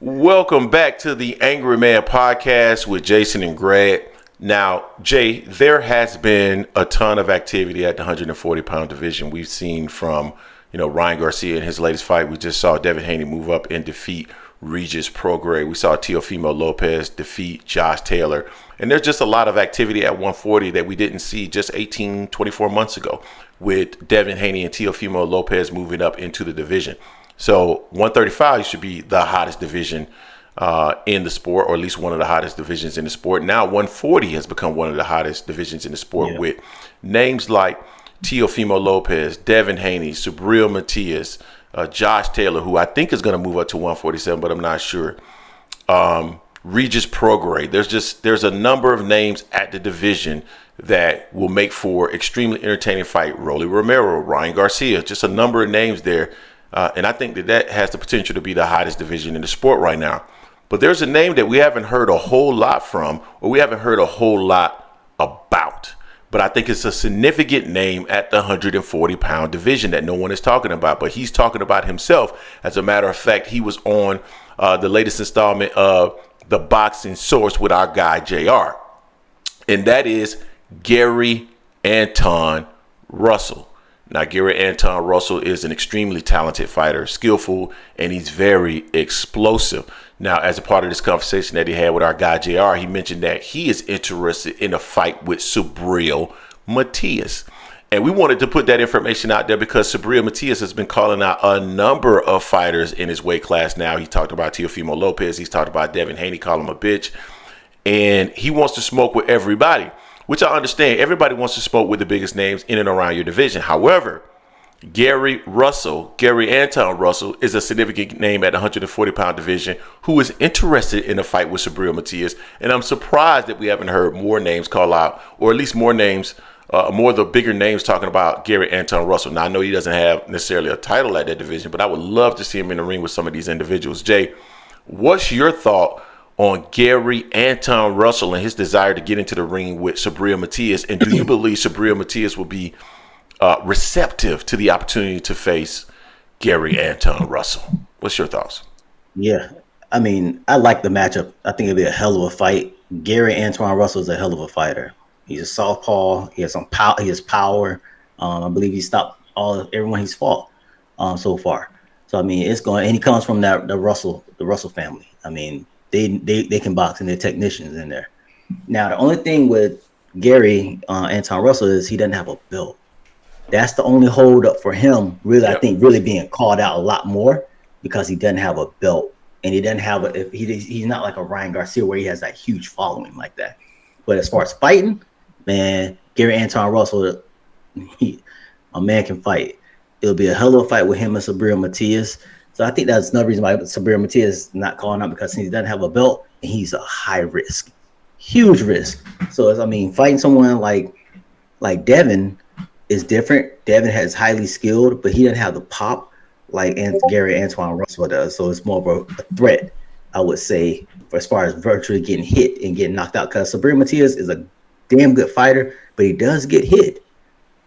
Welcome back to the Angry Man podcast with Jason and Greg. Now, Jay, there has been a ton of activity at the 140-pound division. We've seen from, Ryan Garcia in his latest fight. We just saw Devin Haney move up and defeat Regis Prograis. We saw Teofimo Lopez defeat Josh Taylor. And there's just a lot of activity at 140 that we didn't see just 18, 24 months ago with Devin Haney and Teofimo Lopez moving up into the division. So 135 should be the hottest division in the sport, or at least one of the hottest divisions in the sport. Now 140 has become one of the hottest divisions in the sport with names like Teofimo Lopez, Devin Haney, Subriel Matias, Josh Taylor, who I think is going to move up to 147, but I'm not sure. Regis Prograis. There's a number of names at the division that will make for extremely entertaining fight. Rolly Romero, Ryan Garcia, just a number of names there. And I think that has the potential to be the hottest division in the sport right now. But there's a name that we haven't heard a whole lot from, or we haven't heard a whole lot about. But I think it's a significant name at the 140-pound division that no one is talking about. But he's talking about himself. As a matter of fact, he was on the latest installment of The Boxing Source with our guy, JR. And that is Gary Antuanne Russell. Now, Gary Antuanne Russell is an extremely talented fighter, skillful, and he's very explosive. Now, as a part of this conversation that he had with our guy, JR, he mentioned that he is interested in a fight with Subriel Matias. And we wanted to put that information out there because Subriel Matias has been calling out a number of fighters in his weight class now. He talked about Teofimo Lopez. He's talked about Devin Haney, call him a bitch. And he wants to smoke with everybody, which I understand. Everybody wants to smoke with the biggest names in and around your division. However, Gary Antuanne Russell, is a significant name at the 140-pound division who is interested in a fight with Subriel Matias. And I'm surprised that we haven't heard more names call out, or at least more of the bigger names talking about Gary Antuanne Russell. Now, I know he doesn't have necessarily a title at that division, but I would love to see him in the ring with some of these individuals. Jay, what's your thought on Gary Antuanne Russell and his desire to get into the ring with Subriel Matias? And do you believe Subriel Matias will be receptive to the opportunity to face Gary Antuanne Russell? What's your thoughts? Yeah, I mean, I like the matchup. I think it'll be a hell of a fight. Gary Antuanne Russell is a hell of a fighter. He's a southpaw. He has some power. He has power. I believe he stopped everyone he's fought so far. So I mean, it's going. And he comes from the Russell family. I mean, they can box and they're technicians in there. Now, the only thing with Gary Antuanne Russell is he doesn't have a belt. That's the only hold up for him. Really, I think really being called out a lot more because he doesn't have a belt and he doesn't have he's not like a Ryan Garcia where he has that huge following like that. But as far as fighting, man, Gary Antuanne Russell, a man can fight. It'll be a hell of a fight with him and Subriel Matias. So I think that's another reason why Subriel Matias is not calling out, because he doesn't have a belt and he's a high risk, huge risk. So I mean, fighting someone like Devin is different. Devin is highly skilled, but he doesn't have the pop like Gary Antuanne Russell does. So it's more of a threat, I would say, as far as virtually getting hit and getting knocked out. Because Subriel Matias is a damn good fighter, but he does get hit.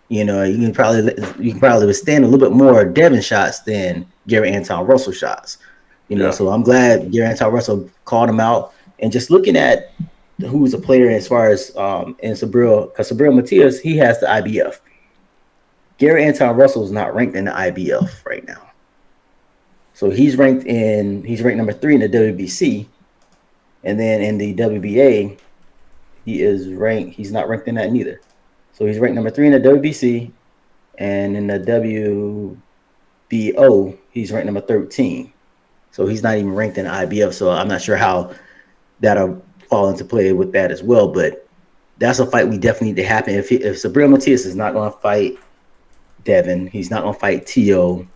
You know, you can probably withstand a little bit more Devin shots than Gary Antuanne Russell shots. You know, so I'm glad Gary Antuanne Russell called him out. And just looking at who's a player as far as in Subriel, because Subriel Matias, he has the IBF. Gary Antuanne Russell is not ranked in the IBF right now. So he's ranked number 3 in the WBC. And then in the WBA, he's not ranked in that neither. So he's ranked number 3 in the WBC, and in the WBO, he's ranked number 13. So he's not even ranked in the IBF. So I'm not sure how that'll fall into play with that as well. But that's a fight we definitely need to happen. If Subriel Matias is not going to fight Devin, he's not going to fight Teo.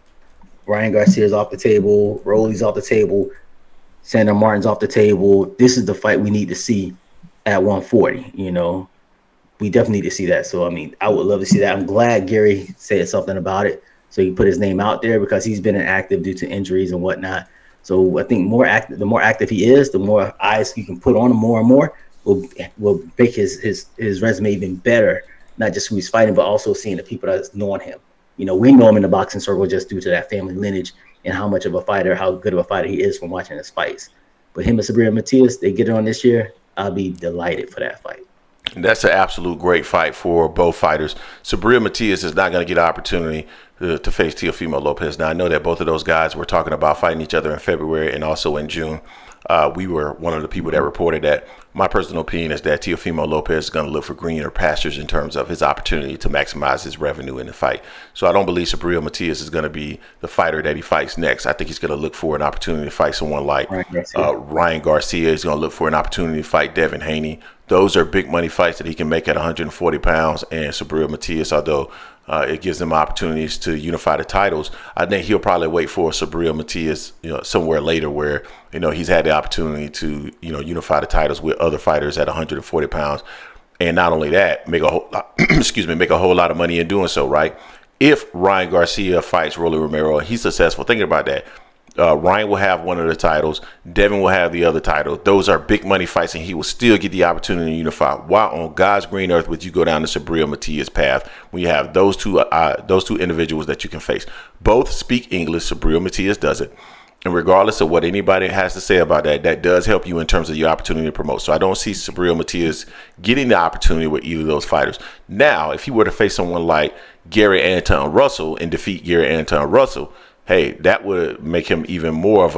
Ryan Garcia's off the table. Rolly's off the table. Sandor Martin's off the table. This is the fight we need to see at 140, you know. We definitely need to see that. So, I mean, I would love to see that. I'm glad Gary said something about it so he put his name out there, because he's been inactive due to injuries and whatnot. So I think the more active he is, the more eyes you can put on him more and more will make his resume even better, not just who he's fighting, but also seeing the people that's knowing him. You know, we know him in the boxing circle just due to that family lineage and how much of a fighter, how good of a fighter he is from watching his fights. But him and Subriel Matias, they get it on this year. I'll be delighted for that fight. That's an absolute great fight for both fighters. Subriel Matias is not going to get an opportunity to face Teofimo Lopez. Now, I know that both of those guys were talking about fighting each other in February and also in June. We were one of the people that reported that. My personal opinion is that Teofimo Lopez is going to look for greener pastures in terms of his opportunity to maximize his revenue in the fight. So I don't believe Subriel Matias is going to be the fighter that he fights next. I think he's going to look for an opportunity to fight someone like Ryan Garcia. He's going to look for an opportunity to fight Devin Haney. Those are big money fights that he can make at 140 pounds. And Subriel Matias, although it gives him opportunities to unify the titles, I think he'll probably wait for Subriel Matias, somewhere later where, he's had the opportunity to, unify the titles with other fighters at 140 pounds. And not only that, make a whole lot, make a whole lot of money in doing so, right? If Ryan Garcia fights Rolly Romero and he's successful, thinking about that, Ryan will have one of the titles. Devin will have the other title. Those are big money fights, and he will still get the opportunity to unify. While on God's green earth, would you go down the Subriel Matias path when you have those two individuals that you can face? Both speak English. Subriel Matias doesn't. And regardless of what anybody has to say about that, that does help you in terms of your opportunity to promote. So I don't see Subriel Matias getting the opportunity with either of those fighters. Now, if he were to face someone like Gary Antuanne Russell and defeat Gary Antuanne Russell, hey, that would make him even more of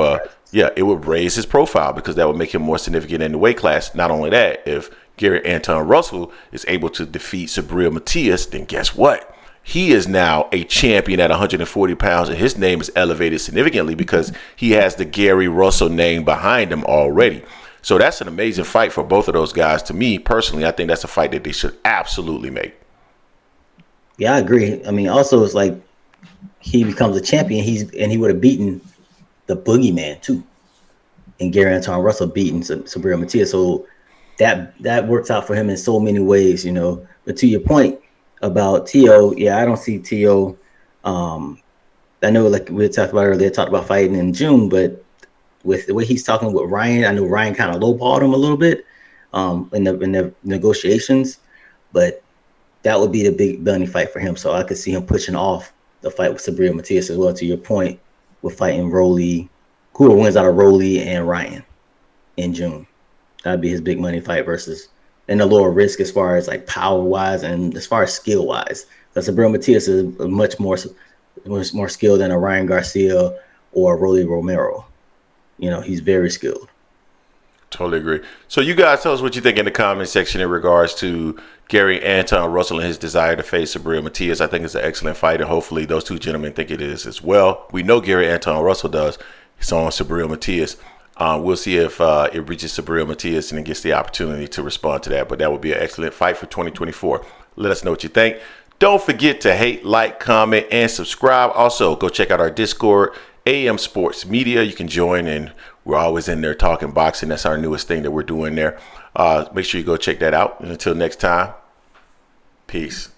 it would raise his profile because that would make him more significant in the weight class. Not only that, if Gary Antuanne Russell is able to defeat Subriel Matias, then guess what? He is now a champion at 140 pounds, and his name is elevated significantly because he has the Gary Russell name behind him already. So that's an amazing fight for both of those guys. To me, personally, I think that's a fight that they should absolutely make. Yeah, I agree. I mean, also, it's like he becomes a champion, he would have beaten the boogeyman too. And Gary Antuanne Russell beating Subriel Matias. So that works out for him in so many ways, But to your point about Teo, I don't see Teo. I know, like we talked about earlier, talked about fighting in June, but with the way he's talking with Ryan, I know Ryan kind of lowballed him a little bit in the negotiations, but that would be the big money fight for him. So I could see him pushing off the fight with Subriel Matias as well. To your point, with fighting Rolly, whoever wins out of Rolly and Ryan in June, that'd be his big money fight versus. And a lower risk as far as like power wise and as far as skill wise, because Subriel Matias is much more skilled than a Ryan Garcia or Rolly Romero. He's very skilled. Totally agree. So you guys tell us what you think in the comment section in regards to Gary Antuanne Russell and his desire to face Subriel Matias. I think it's an excellent fight, and hopefully those two gentlemen think it is as well. We know Gary Antuanne Russell does. It's on Subriel Matias. We'll see if it reaches Subriel Matias and it gets the opportunity to respond to that. But that would be an excellent fight for 2024. Let us know what you think. Don't forget to hate, like, comment, and subscribe. Also, go check out our Discord, AM Sports Media. You can join, and we're always in there talking boxing. That's our newest thing that we're doing there. Make sure you go check that out. And until next time, peace.